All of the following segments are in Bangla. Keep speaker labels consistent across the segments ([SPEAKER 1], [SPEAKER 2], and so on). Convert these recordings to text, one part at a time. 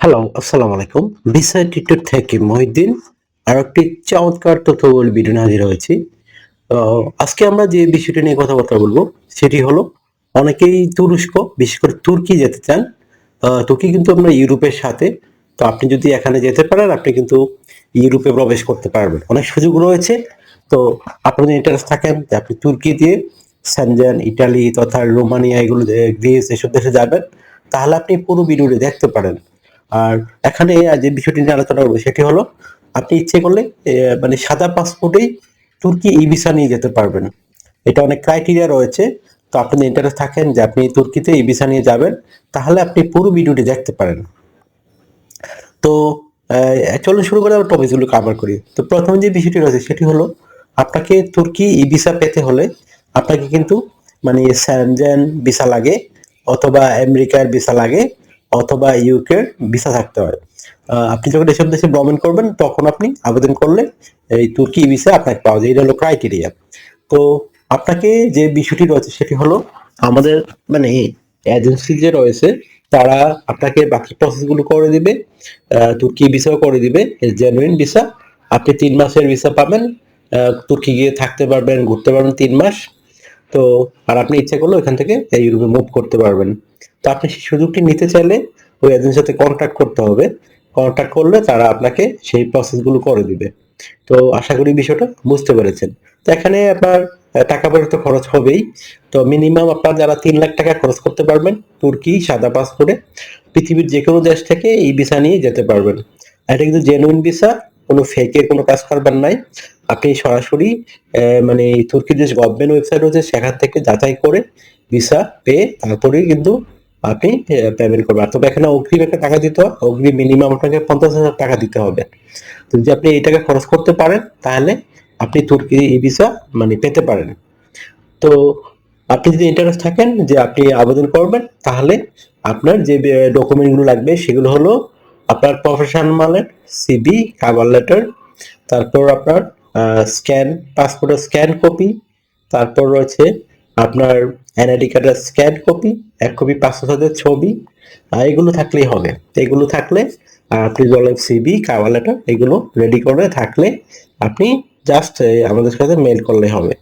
[SPEAKER 1] হ্যালো, আসসালামু আলাইকুম। ভিসা টিউটর থেকে মহিউদ্দিন আর একটি চমৎকার তথ্যবহুল ভিডিও নিয়ে হাজির হয়েছি। আজকে আমরা যে বিষয়টি নিয়ে কথাবার্তা বলবো সেটি হলো অনেকেই তুরস্ক, বিশেষ করে তুর্কি যেতে চান। তুর্কি কিন্তু আমরা ইউরোপের সাথে। তো আপনি যদি এখানে যেতে পারেন আপনি কিন্তু ইউরোপে প্রবেশ করতে পারবেন। অনেক সুযোগ রয়েছে। তো আপনি যদি ইন্টারেস্ট থাকেন যে আপনি তুর্কি দিয়ে সেনজেন, ইটালি তথা রোমানিয়া এগুলো গ্রিস এসব দেশে যাবেন, তাহলে আপনি পুরো ভিডিওটি দেখতে পারেন। আর এখানে যে বিষয়টি নিয়ে আলোচনা করবো সেটি হলো আপনি ইচ্ছে করলে মানে সাদা পাসপোর্টেই তুর্কি ই ভিসা নিয়ে যেতে পারবেন। এটা অনেক ক্রাইটেরিয়া রয়েছে। তো আপনি যদি ইন্টারেস্ট থাকেন যে আপনি তুর্কিতে ই ভিসা নিয়ে যাবেন, তাহলে আপনি পুরো ভিডিওটি দেখতে পারেন। তো চলুন শুরু করে আমরা টপিকগুলো কভার করি। তো প্রথম যে বিষয়টি রয়েছে সেটি হলো আপনাকে তুর্কি ই ভিসা পেতে হলে আপনাকে কিন্তু মানে সেনজেন ভিসা লাগে, অথবা আমেরিকার ভিসা লাগে, অথবা ইউকে ভিসা থাকতে হয়। আপনি যখন এসব দেশে ভ্রমণ করবেন তখন আপনি আবেদন করলে এই তুর্কি ই ভিসা আপনাকে পাওয়া যায়। এটা হলো ক্রাইটেরিয়া। তো আপনাকে যে বিষয়টি রয়েছে সেটি হলো আমাদের মানে এজেন্সি যে রয়েছে তারা আপনাকে বাকি প্রসেসগুলো করে দিবে। তুর্কি ভিসাও করে দিবে, জেনুইন ভিসা। আপনি 3 মাসের ভিসা পাবেন। তুর্কি গিয়ে থাকতে পারবেন, ঘুরতে পারবেন 3 মাস। তো আর আপনি ইচ্ছা করলে ওইখান থেকে ইউরোপে মুভ করতে পারবেন। তো আপনি সেই সুযোগটি নিতে চাইলে ওই এজেন্সির সাথে কন্ট্যাক্ট করতে হবে। কন্ট্যাক্ট করলে তারা আপনাকে সেই প্রসেসগুলো করে দিবে। তো আশা করি বিষয়টা বুঝতে পেরেছেন। তো এখানে আপনার টাকা পয়সা তো খরচ হবেই। তো মিনিমাম আপনার যারা 3 লাখ টাকা খরচ করতে পারবেন তুর্কি সাদা পাসপোর্টে, পৃথিবীর যে কোনো দেশ থেকে এই ভিসা নিয়ে যেতে পারবেন। আর এটা কিন্তু জেনুইন ভিসা, কোনো ফেকের কোনো কাজ করবার নাই। আপনি সরাসরি মানে তুর্কির যে গভর্নমেন্ট ওয়েবসাইট রয়েছে সেখান থেকে যাচাই করে ভিসা পেয়ে তারপরেই কিন্তু আপনি পেমেন্ট করবেন। তবে এখানে অগ্রিম একটা টাকা দিতে হয়। অগ্রিম মিনিমাম আপনাকে 50,000 টাকা দিতে হবে। তো যদি আপনি এই টাকা খরচ করতে পারেন তাহলে আপনি তুর্কি ই ভিসা মানে পেতে পারেন। তো আপনি যদি ইন্টারেস্ট থাকেন যে আপনি আবেদন করবেন, তাহলে আপনার যে ডকুমেন্ট গুলো লাগবে সেগুলো হলো আপনার প্রফেশনাল সিভি, কভার লেটার, তারপর আপনার স্ক্যান, পাসপোর্টের স্ক্যান কপি, তারপর রয়েছে আপনার এনআইডি কার্ডের স্ক্যান কপি, 1 কপি পাসপোর্টের ছবি। এগুলো থাকলেই হবে। এগুলো থাকলে আপনি বলেন সিভি, কভার লেটার এগুলো রেডি করে থাকলে আপনি জাস্ট আমাদের সাথে মেল করলে হবে।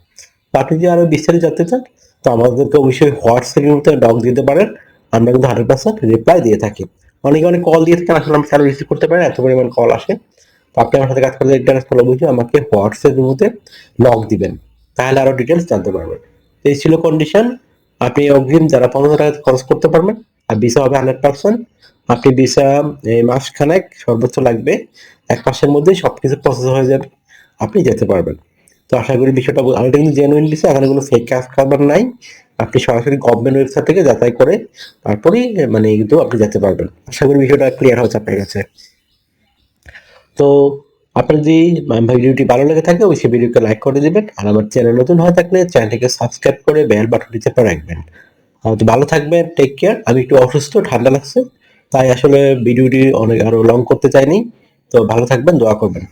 [SPEAKER 1] তো আপনি যদি আরো বিস্তারিত জানতে চান তো আমাদেরকে অবশ্যই হোয়াটসঅ্যাপের মধ্যে নক দিতে পারেন। আমরা কিন্তু 100% রিপ্লাই দিয়ে থাকি। অনেকে অনেক কল দিয়ে থাকেন, আসলে আমি স্যার রিসিভ করতে পারি না, এত পরিমাণ কল আসে। তো আপনি আমার সাথে কাজ করতে ইন্টারেস্ট হলে বুঝে আমাকে হোয়াটসঅ্যাপের মধ্যে নক দিবেন, তাহলে আরো ডিটেলস জানতে পারবেন। তো এই ছিল কন্ডিশন। আপনি অগ্রিম যারা 15,000 টাকা খরচ করতে পারবেন আর ভিসা হবে 100%। আপনি ভিসা মাসখানেক সর্বোচ্চ লাগবে, 1 মাসের মধ্যেই সবকিছু প্রসেস হয়ে যাবে, আপনি যেতে পারবেন। তো আশা করি বিষয়টা আর এটা কিন্তু জেনুইন ভিসা, এখানে কোনো ফেক কাজ কারবার নাই। আপনি সরাসরি গভর্নমেন্ট ওয়েবসাইট থেকে যাচাই করে তারপরেই মানে কিন্তু আপনি যেতে পারবেন। আশা করি বিষয়টা ক্লিয়ার হচ্ছে আপনার কাছে। তো আপনার যদি ভিডিওটি ভালো লেগে থাকে অবশ্যই ভিডিওকে লাইক করে দিবেন। আর আমার চ্যানেল নতুন হয়ে থাকলে চ্যানেলটিকে সাবস্ক্রাইব করে বেল বাটনটি চেপে রাখবেন। তো ভালো থাকবেন, টেক কেয়ার। আমি একটু অসুস্থ, ঠান্ডা লাগছে, তাই আসলে ভিডিওটি অনেক আরো লং করতে চাইনি। তো ভালো থাকবেন, দোয়া করবেন।